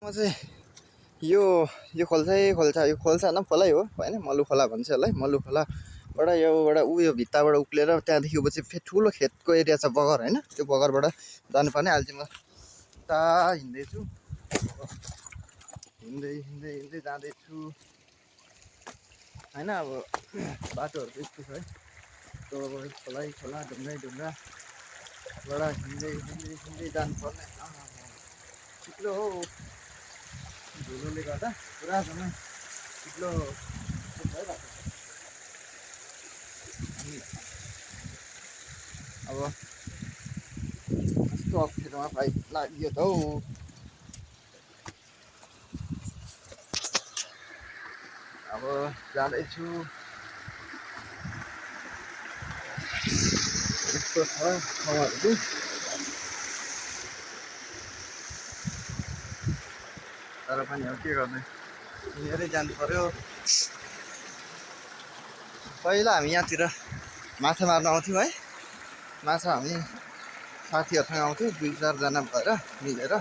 म चाहिँ यो यो खोल्सा यो खोल्सा न खोलै हो होइन, मल्लु खोला भन्छ यसलाई। मल्लु खोलाबाट योबाट यो भित्ताबाट उक्लेर त्यहाँदेखि चाहिँ ठुलो खेतको एरिया छ बगर होइन, त्यो बगरबाट जानुपर्ने। अहिले चाहिँ म उता हिँड्दैछु, हिँड्दै जाँदैछु होइन। अब बाटोहरू चाहिँ यस्तो छ है, तलबाट खोला ढुङ्गाबाट हिँड्दै जानुपर्ने। चिप्लो हो, धुलोले गर्दा पुरा झन् चिप्लो भइरहेको छ। अब कस्तो अप्ठ्यारोमा लाग्यो त हौ। अब जाँदैछु, यस्तो छ ठाउँहरू चाहिँ। तर पनि अब के गर्ने, हिँडेरै जानु पर्यो। पहिला हामी यहाँतिर माछा मार्न आउँथ्यौँ है। माछा हामी साथीहरूसँग आउँथ्यौँ 2-4जना भएर मिलेर,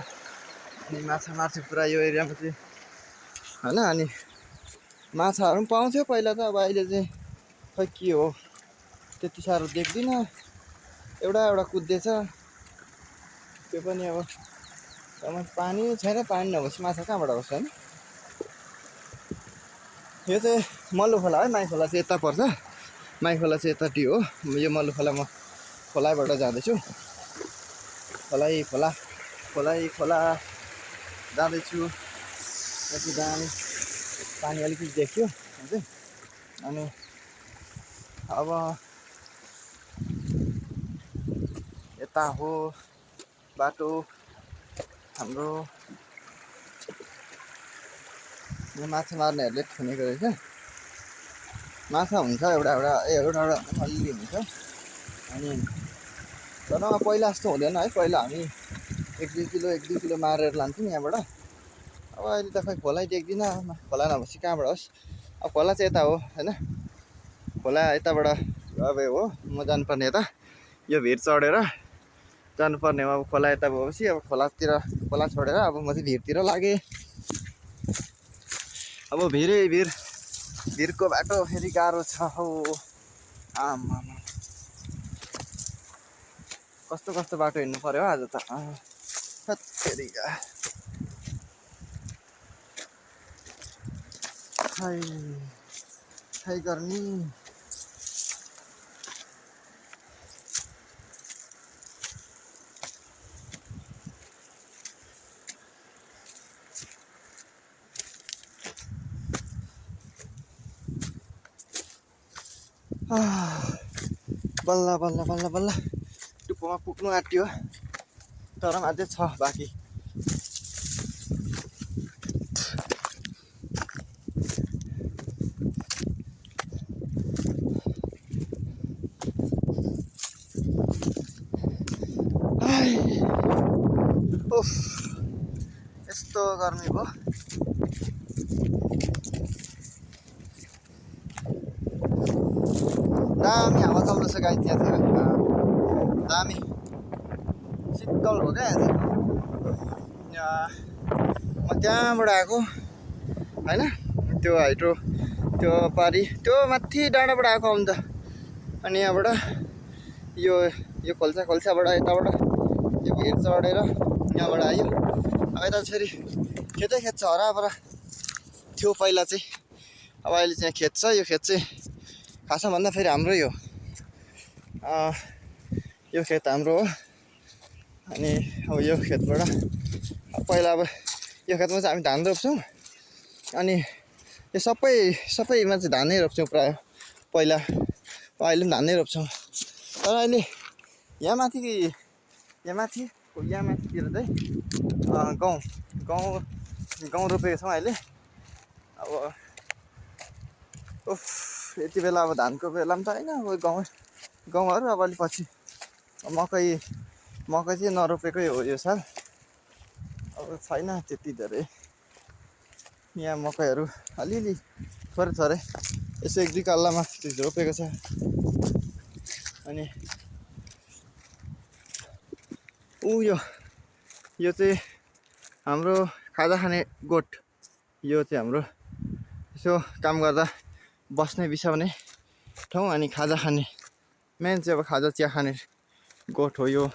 अनि माछा मार्थ्यौँ पुरा यो एरियामा चाहिँ होइन। अनि माछाहरू पनि पाउँथ्यो पहिला त। अब अहिले चाहिँ खै के हो त्यति साह्रो देख्दिनँ। एउटा कुद्दैछ, त्यो पनि अब पानी छैन। पानी नभएपछि माछा कहाँबाट आउँछ होइन। यो चाहिँ मल्लु खोला है, माइ खोला चाहिँ यता पर्छ। माइ खोला चाहिँ यताटी हो। यो मल्लु खोला म खोलाबाट जाँदैछु, खोला जाँदैछु। यति दामी पानी अलिकति देखियो है। अनि अब यता हो बाटो हाम्रो। यो माछा मार्नेहरूले थुनेको रहेछ। माछा हुन्छ एउटा अलि हुन्छ। अनि तर पहिला जस्तो हुँदैन है। पहिला हामी 1-2 किलो मारेर लान्थ्यौँ यहाँबाट। अब अहिले त खै खोलै देख्दिनँ। खोला नभएपछि कहाँबाट होस्। अब खोला चाहिँ यता हो होइन, खोला यताबाट अब हो। म जानुपर्ने यता यो भिर चढेर जानुपर्ने हो। अब खोला यता भएपछि अब खोला छोडेर अब म चाहिँ भिरतिर लागेँ। अब भिरको बाटो फेरि गाह्रो छ हौ। आमा कस्तो बाटो हिँड्नु पर्यो आज त। हत्तेरिका खै गर्मी। बल्ल टुप्पोमा पुग्नु आँट्यो। तर पनि अझै छ बाँकी। उफ, यस्तो गर्मी भयो। दामी हावा चल्दैछ गाई त्यहाँ चाहिँ। दामी शीतल हो क्या यहाँ। म त्यहाँबाट आएको होइन, त्यो हाइड्रो त्यो पारी त्यो माथि डाँडाबाट आएको अन्त। अनि यहाँबाट यो खोल्साबाट यताबाट यो भिर चढेर यहाँबाट आयो। अब यता फेरि खेत छ हरापर थियो पहिला चाहिँ। अब अहिले चाहिँ खेत छ। यो खेत चाहिँ खासमा भन्दा फेरि हाम्रै हो। यो खेत हाम्रो हो। अनि अब यो खेतबाट पहिला अब यो खेतमा चाहिँ हामी धान रोप्छौँ। अनि यो सबैमा चाहिँ धानै रोप्छौँ प्रायः पहिला। अहिले पनि धानै रोप्छौँ। तर अहिले यहाँ माथितिर चाहिँ गहुँ रोपेको छौँ अहिले। अब उफ, यति बेला अब धानको बेला पनि त होइन। अब गहुँहरू अब अलि पछि मकै चाहिँ नरोपेकै हो यो साल। अब छैन त्यति धेरै यहाँ मकैहरू, अलिअलि थोरै यसो 1-2 कल्लामा रोपेको छ। अनि यो चाहिँ हाम्रो खाजा खाने गोठ यो चाहिँ हाम्रो यसो काम गर्दा बस्ने बिसाउने ठाउँ अनि खाजा खाने मेन चाहिँ अब खाजा चिया खाने गोठ हो यो